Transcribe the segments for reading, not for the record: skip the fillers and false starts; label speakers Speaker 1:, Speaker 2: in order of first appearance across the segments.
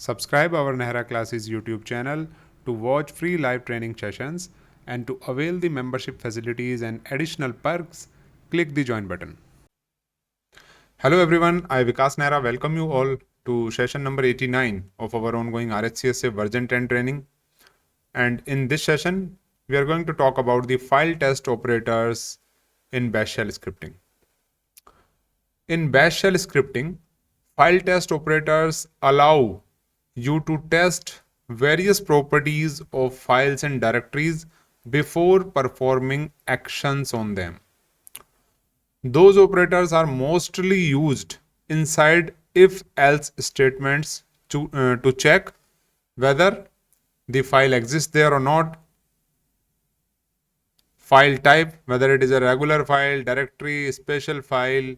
Speaker 1: Subscribe our Nehra Classes YouTube channel to watch free live training sessions and to avail the membership facilities and additional perks, click the join button. Hello everyone, I Vikas Nehra welcome you all to session number 89 of our ongoing RHCSA version 10 training. And in this session, we are going to talk about the file test operators in Bash shell scripting. In Bash shell scripting, file test operators allow you to test various properties of files and directories before performing actions on them. Those operators are mostly used inside if-else statements to check whether the file exists there or not, file type, whether it is a regular file, directory, special file,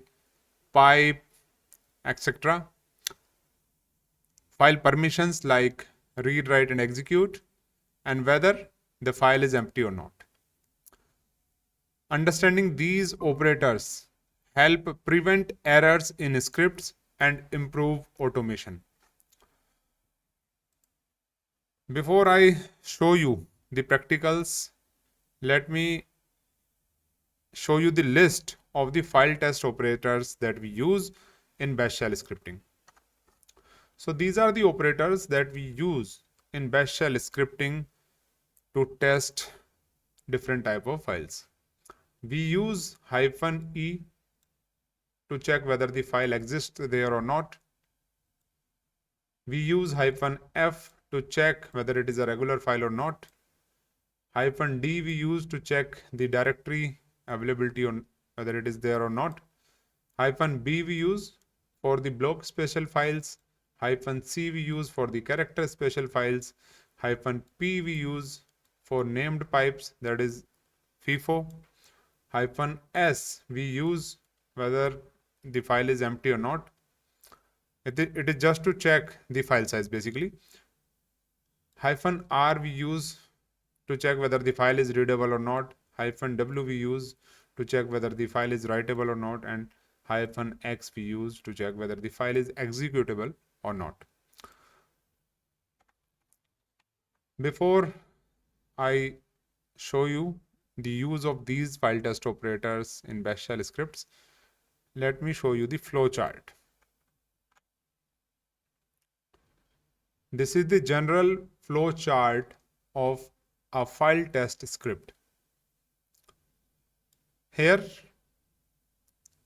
Speaker 1: pipe, etc. File permissions like read, write, and execute, and whether the file is empty or not. Understanding these operators help prevent errors in scripts and improve automation. Before I show you the practicals, let me show you the list of the file test operators that we use in Bash shell scripting. So these are the operators that we use in Bash shell scripting to test different type of files. We use -e to check whether the file exists there or not. We use -f to check whether it is a regular file or not. -d we use to check the directory availability on whether it is there or not. -b we use for the block special files. -c we use for the character special files. -p we use for named pipes, that is FIFO. -s we use whether the file is empty or not. It is just to check the file size basically. -r we use to check whether the file is readable or not. -w we use to check whether the file is writable or not, and -x we use to check whether the file is executable or not. Before I show you the use of these file test operators in Bash shell scripts, let me show you the flow chart. This is the general flow chart of a file test script. Here,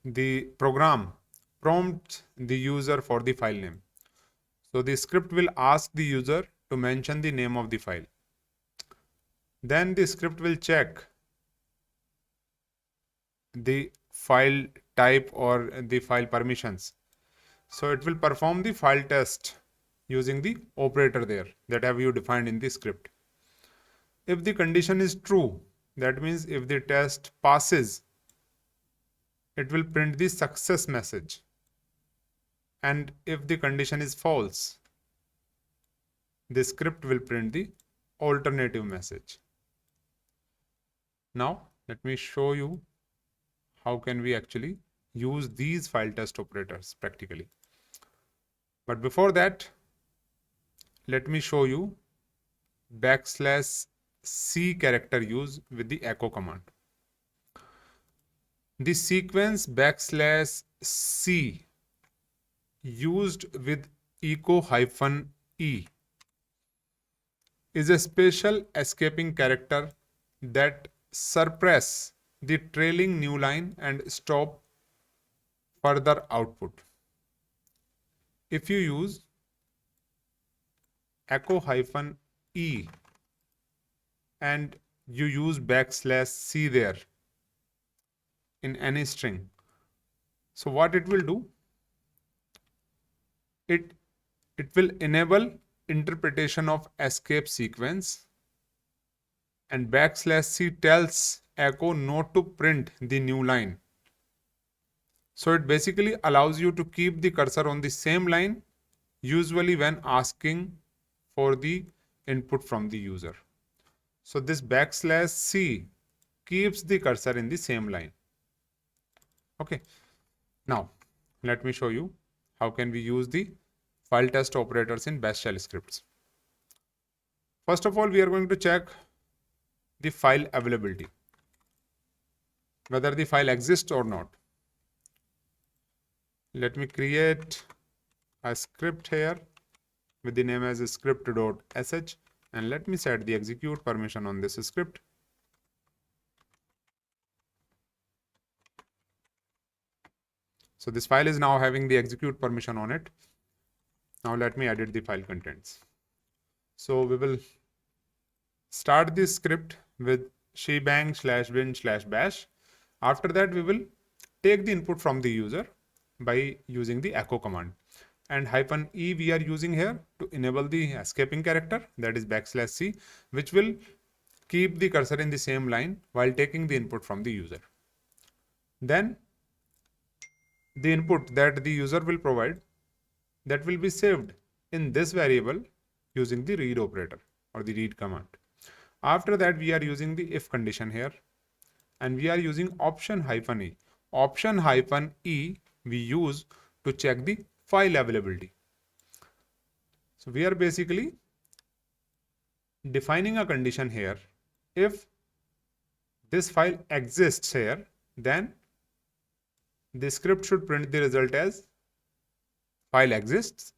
Speaker 1: the program prompts the user for the file name. So the script will ask the user to mention the name of the file. Then the script will check the file type or the file permissions. So it will perform the file test using the operator there that have you defined in the script. If the condition is true, that means if the test passes, it will print the success message. And if the condition is false, the script will print the alternative message. Now, let me show you how can we actually use these file test operators practically. But before that, let me show you \c character use with the echo command. The sequence \c used with echo-e is a special escaping character that suppress the trailing new line and stop further output. If you use echo-e and you use \c there in any string, so what it will do, it will enable interpretation of escape sequence, and \c tells echo not to print the new line. So it basically allows you to keep the cursor on the same line, usually when asking for the input from the user. So this \c keeps the cursor in the same line. Okay. Now, let me show you how can we use the file test operators in bash shell scripts. First of all, we are going to check the file availability, whether the file exists or not. Let me create a script here with the name as script.sh, and let me set the execute permission on this script. So this file is now having the execute permission on it. Now let me edit the file contents. So we will start this script with shebang/bin/bash. After that, we will take the input from the user by using the echo command. And -e we are using here to enable the escaping character, that is \c, which will keep the cursor in the same line while taking the input from the user. Then the input that the user will provide, that will be saved in this variable using the read operator or the read command. After that, we are using the if condition here, and we are using option-e. Option-e we use to check the file availability. So we are basically defining a condition here. If this file exists here, then the script should print the result as file exists,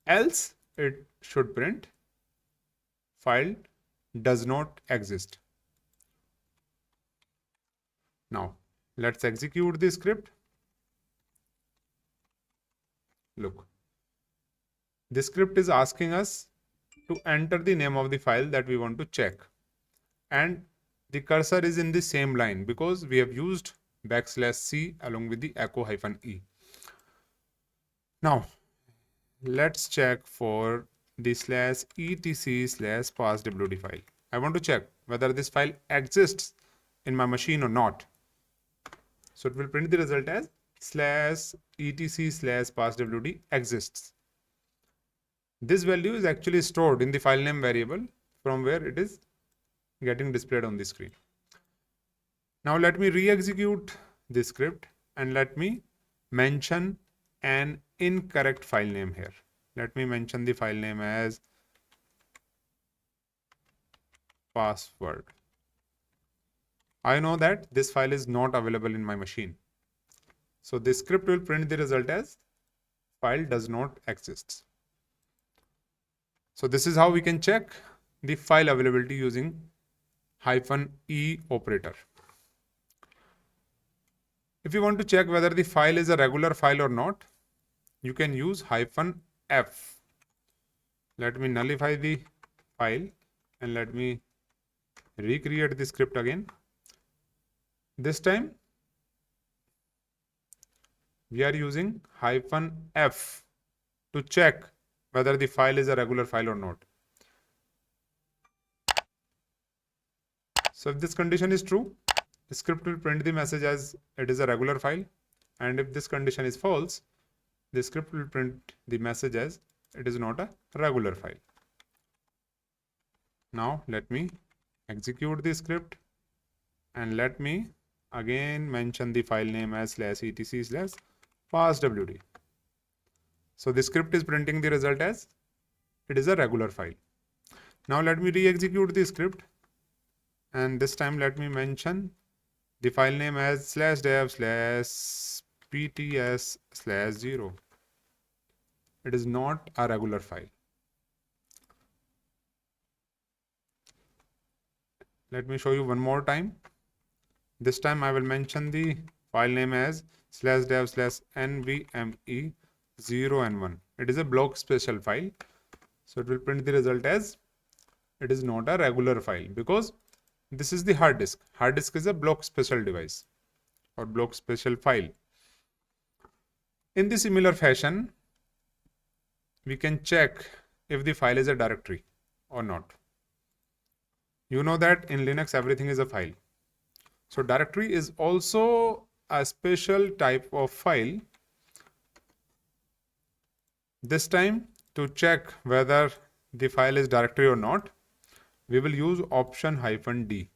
Speaker 1: else it should print file does not exist. Now let's execute the script. Look, the script is asking us to enter the name of the file that we want to check, and the cursor is in the same line because we have used \c along with the echo-e. Now let's check for the /etc/passwd file. I want to check whether this file exists in my machine or not. So it will print the result as /etc/passwd exists. This value is actually stored in the file name variable from where it is getting displayed on the screen. Now let me re-execute the script and let me mention an incorrect file name here. Let me mention the file name as password. I know that this file is not available in my machine. So this script will print the result as file does not exist. So this is how we can check the file availability using -e operator. If you want to check whether the file is a regular file or not, you can use -f. Let me nullify the file and let me recreate the script again. This time we are using -f to check whether the file is a regular file or not. So if this condition is true, the script will print the message as it is a regular file, and if this condition is false, the script will print the message as it is not a regular file. Now let me execute the script and let me again mention the file name as /etc/passwd. So the script is printing the result as it is a regular file. Now let me re-execute the script, and this time let me mention the file name as /dev/pts/0. It is not a regular file. Let me show you one more time. This time I will mention the file name as /dev/nvme0n1. It is a block special file. So it will print the result as it is not a regular file because this is the hard disk. Hard disk is a block special device or block special file. In the similar fashion, we can check if the file is a directory or not. You know that in Linux everything is a file. So directory is also a special type of file. This time, to check whether the file is directory or not, we will use option-d.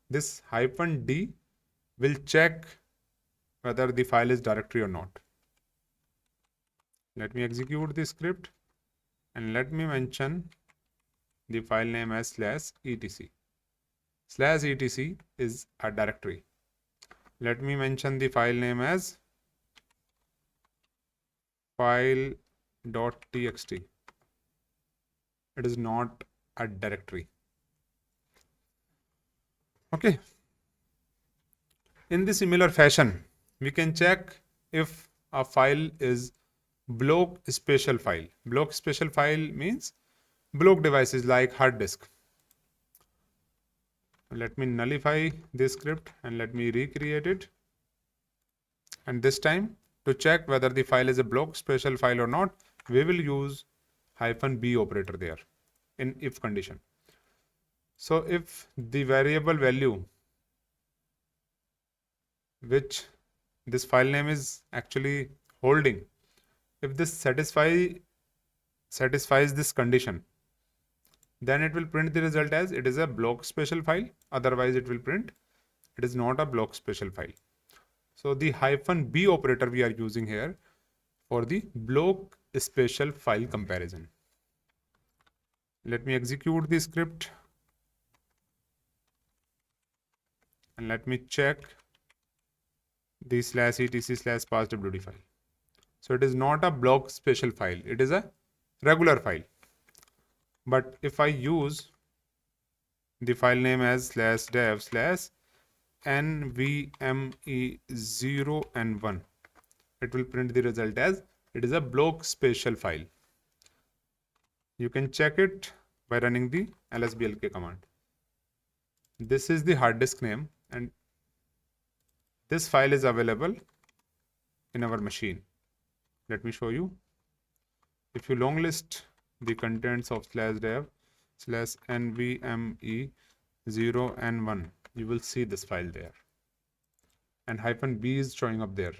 Speaker 1: This -d will check whether the file is directory or not. Let me execute the script and let me mention the file name as /etc. /etc is a directory. Let me mention the file name as file.txt. It is not a directory. Okay. In the similar fashion, we can check if a file is block special file. Block special file means block devices like hard disk. Let me nullify this script and let me recreate it. And this time, to check whether the file is a block special file or not, we will use -b operator there in if condition. So if the variable value which this file name is actually holding, if this satisfies this condition, then it will print the result as it is a block special file. Otherwise, it will print it is not a block special file. So the -b operator we are using here for the block special file comparison. Let me execute the script and let me check the /etc/passwd file. So it is not a block special file, it is a regular file. But if I use the file name as /dev/nvme0 and 1, it will print the result as it is a block special file. You can check it by running the lsblk command. This is the hard disk name and this file is available in our machine. Let me show you. If you long list the contents of /dev/nvme0 and 1, you will see this file there. And -b is showing up there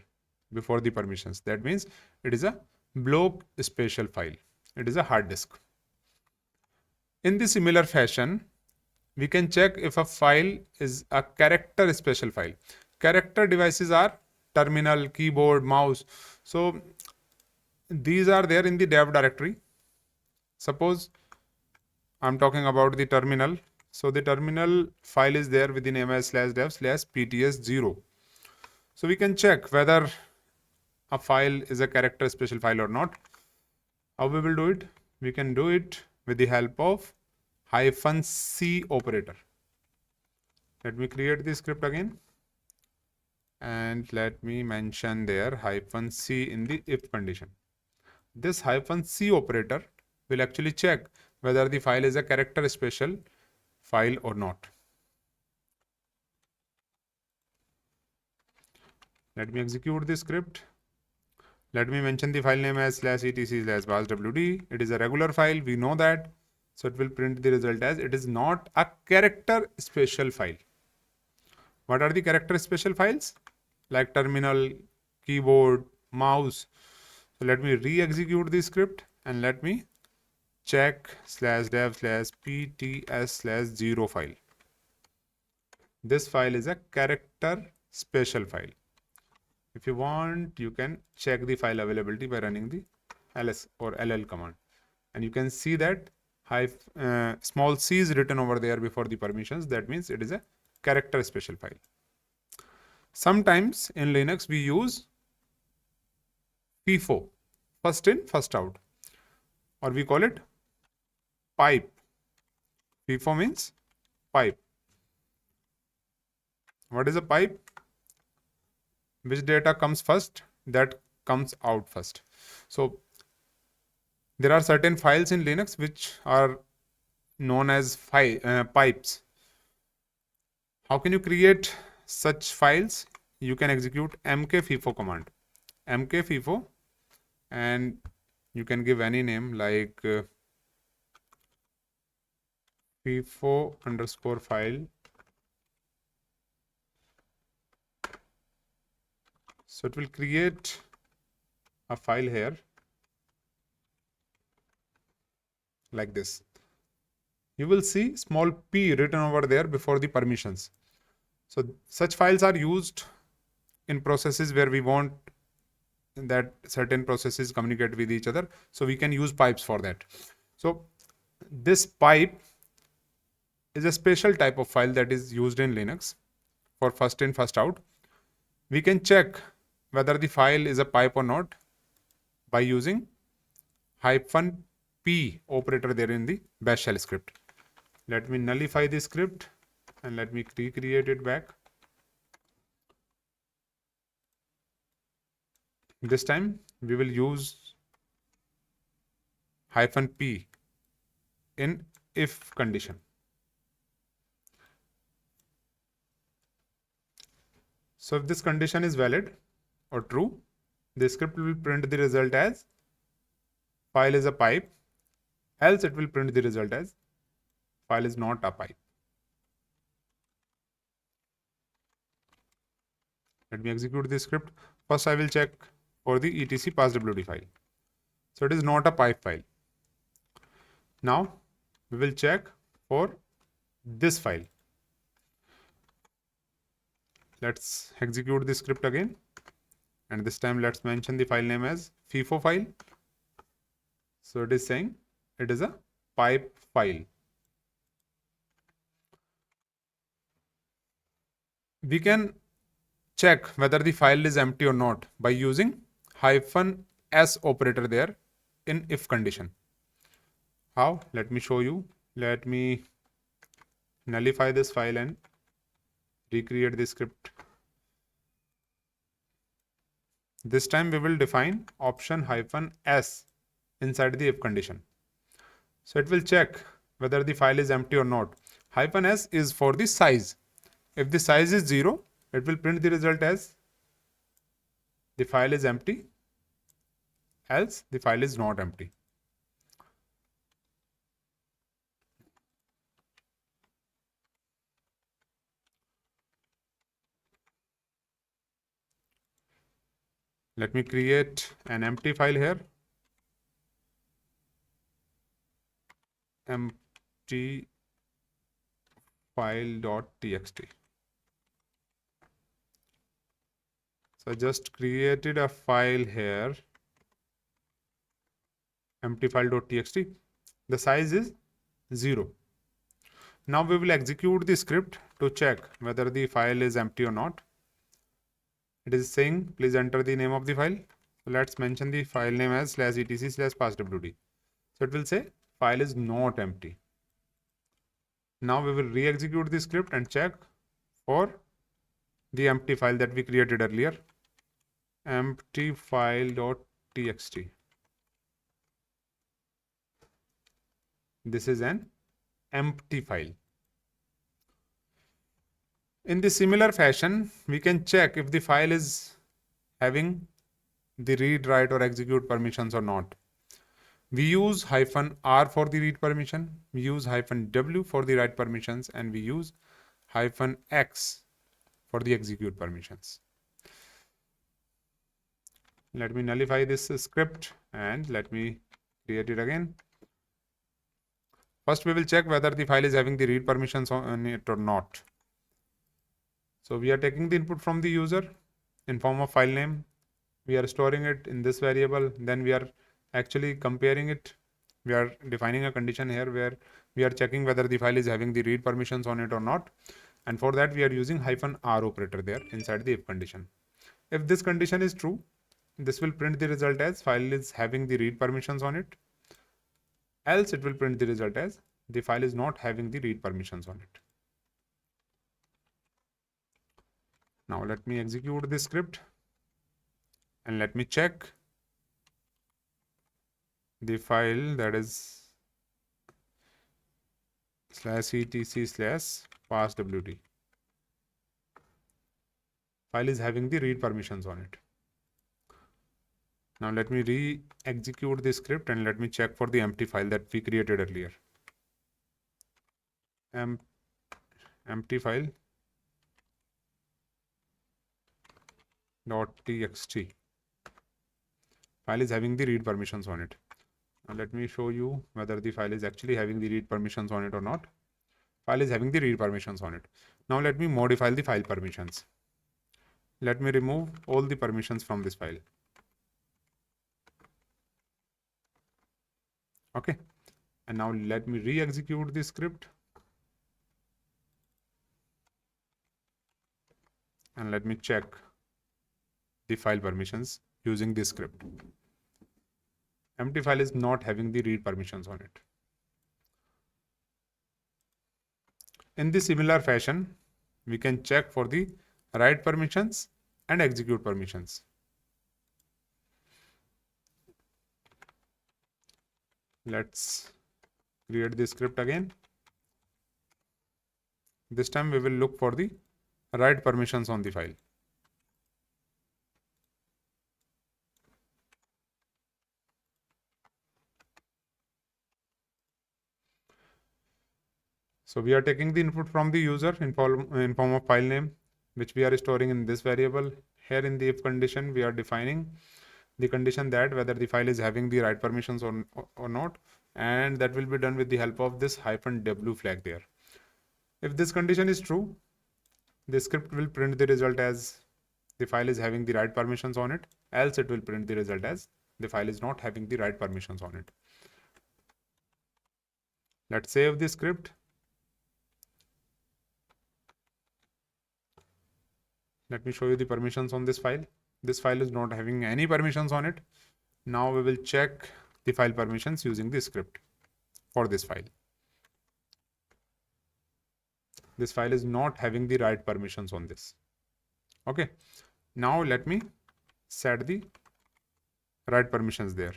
Speaker 1: before the permissions. That means it is a block special file. It is a hard disk. In the similar fashion, we can check if a file is a character special file. Character devices are terminal, keyboard, mouse. So these are there in the dev directory. Suppose I'm talking about the terminal. So the terminal file is there with the name as /dev/pts0. So we can check whether a file is a character special file or not. How we will do it? We can do it with the help of -c operator. Let me create the script again. And let me mention there -c in the if condition. This -c operator will actually check whether the file is a character special file or not. Let me execute the script. Let me mention the file name as /etc/passwd. It is a regular file, we know that. So it will print the result as it is not a character special file. What are the character special files? Like terminal, keyboard, mouse. So let me re-execute the script and let me check /dev/pts/0 file. This file is a character special file. If you want, you can check the file availability by running the ls or ll command. And you can see that small c is written over there before the permissions. That means it is a character special file. Sometimes in Linux we use FIFO, first in, first out, or we call it pipe. FIFO means pipe. What is a pipe? Which data comes first? That comes out first. So there are certain files in Linux which are known as pipes. How can you create such files? You can execute mkfifo command. Mkfifo, and you can give any name like FIFO_file. So it will create a file here like this. You will see small p written over there before the permissions. So such files are used in processes where we want that certain processes communicate with each other. So we can use pipes for that. So this pipe is a special type of file that is used in Linux for first in, first out. We can check whether the file is a pipe or not by using -p operator there in the bash shell script. Let me nullify the script and let me recreate it back. This time we will use -p in if condition. So if this condition is valid or true, the script will print the result as file is a pipe, else it will print the result as file is not a pipe. Let me execute the script. First I will check for the etc passwd file. So it is not a pipe file. Now we will check for this file. Let's execute the script again, and this time let's mention the file name as FIFO file. So it is saying it is a pipe file. We can check whether the file is empty or not by using -s operator there in if condition. How? Let me show you. Let me nullify this file and recreate the script. This time we will define option -s inside the if condition. So it will check whether the file is empty or not. -s is for the size. If the size is 0, it will print the result as the file is empty, else the file is not empty. Let me create an empty file here. Empty file.txt. So I just created a file here, empty file.txt. The size is 0. Now we will execute the script to check whether the file is empty or not. It is saying please enter the name of the file. So let's mention the file name as /etc/passwd. So it will say file is not empty. Now we will re-execute the script and check for the empty file that we created earlier. Empty file.txt. This is an empty file. In the similar fashion, we can check if the file is having the read, write or execute permissions or not. We use -r for the read permission, we use -w for the write permissions, and we use -x for the execute permissions. Let me nullify this script and let me create it again. First, we will check whether the file is having the read permissions on it or not. So we are taking the input from the user in form of file name. We are storing it in this variable. Then we are actually comparing it. We are defining a condition here where we are checking whether the file is having the read permissions on it or not. And for that, we are using -r operator there inside the if condition. If this condition is true, this will print the result as file is having the read permissions on it. Else it will print the result as the file is not having the read permissions on it. Now let me execute this script and let me check the file that is /etc/passwd. File is having the read permissions on it. Now let me re-execute the script and let me check for the empty file that we created earlier. Empty file .txt. File is having the read permissions on it. Now let me show you whether the file is actually having the read permissions on it or not. File is having the read permissions on it. Now let me modify the file permissions. Let me remove all the permissions from this file. Okay, and now let me re-execute the script, and let me check the file permissions using this script. Empty file is not having the read permissions on it. In the similar fashion, we can check for the write permissions and execute permissions. Let's create the script again. This time we will look for the write permissions on the file. So we are taking the input from the user in form of file name, which we are storing in this variable. Here in the if condition, we are defining the condition that whether the file is having the write permissions or not, and that will be done with the help of this -w flag there. If this condition is true, the script will print the result as the file is having the write permissions on it, else it will print the result as the file is not having the write permissions on it. Let's save the script. Let me show you the permissions on this file. This file is not having any permissions on it. Now we will check the file permissions using the script for this file. This file is not having the write permissions on this. Okay. Now let me set the write permissions there.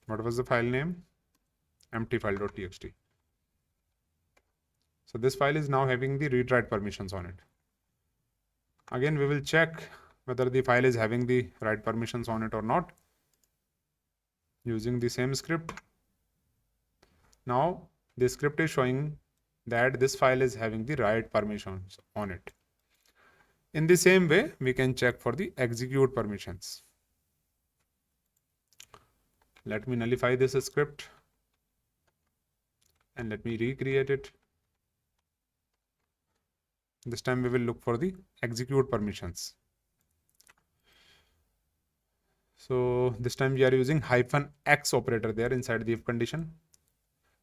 Speaker 1: What was the file name? Empty file.txt. So this file is now having the read write permissions on it. Again, we will check whether the file is having the write permissions on it or not using the same script. Now the script is showing that this file is having the write permissions on it. In the same way, we can check for the execute permissions. Let me nullify this script and let me recreate it. This time we will look for the execute permissions. So this time we are using -x operator there inside the if condition.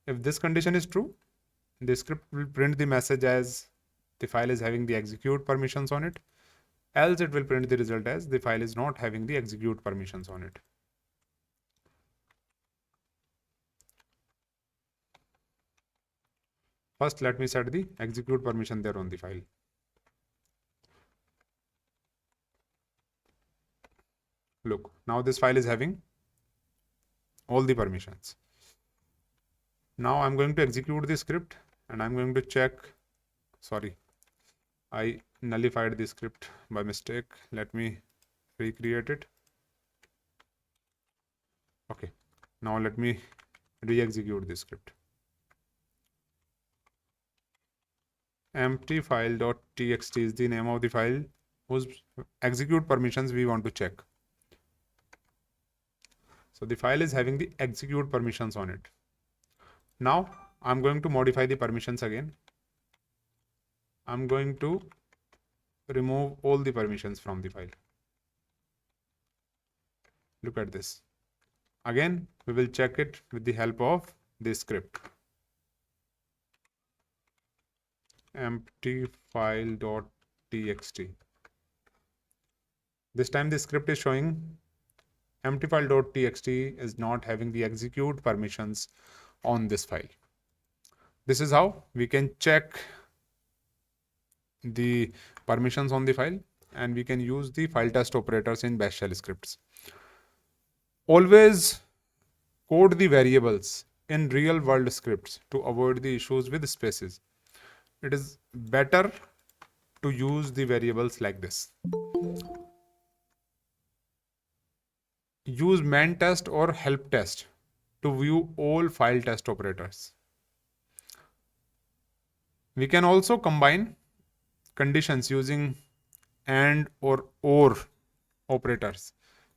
Speaker 1: If this condition is true, the script will print the message as the file is having the execute permissions on it, else it will print the result as the file is not having the execute permissions on it. First, let me set the execute permission there on the file. Look, now this file is having all the permissions. Now I'm going to execute the script and I'm going to check. Sorry, I nullified the script by mistake. Let me recreate it. Okay, now let me re-execute the script. Empty file.txt is the name of the file whose execute permissions we want to check. So the file is having the execute permissions on it. Now I'm going to modify the permissions again. I'm going to remove all the permissions from the file. Look at this. Again, we will check it with the help of this script. Empty file.txt. This time the script is showing empty file.txt is not having the execute permissions on this file. This is how we can check the permissions on the file, and we can use the file test operators in bash shell scripts. Always code the variables in real world scripts to avoid the issues with spaces. It is better to use the variables like this. Use man test or help test to view all file test operators. We can also combine conditions using and or operators,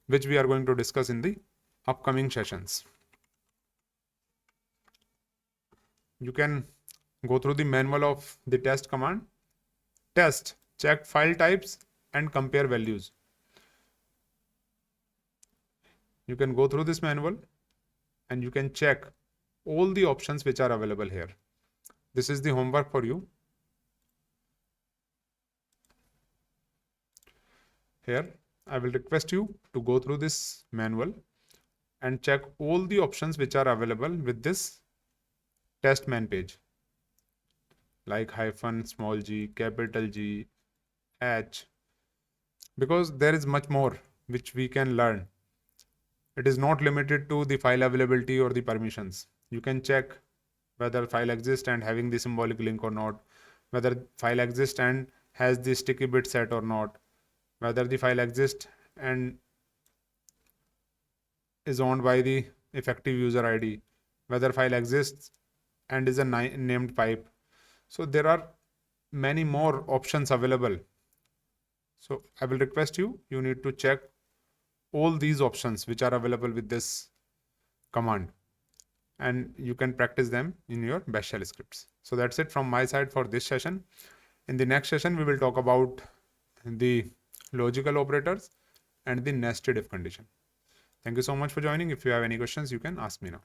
Speaker 1: which we are going to discuss in the upcoming sessions. You can go through the manual of the test command. Test check file types and compare values. You can go through this manual and you can check all the options which are available here. This is the homework for you. Here, I will request you to go through this manual and check all the options which are available with this test man page, like hyphen, small g, capital G, H, because there is much more which we can learn. It is not limited to the file availability or the permissions. You can check whether file exists and having the symbolic link or not, whether file exists and has the sticky bit set or not, whether the file exists and is owned by the effective user ID, whether file exists and is a named pipe. So there are many more options available. So I will request you, you need to check all these options which are available with this command, and you can practice them in your Bash shell scripts. So that's it from my side for this session. In the next session, we will talk about the logical operators and the nested if condition. Thank you so much for joining. If you have any questions, you can ask me now.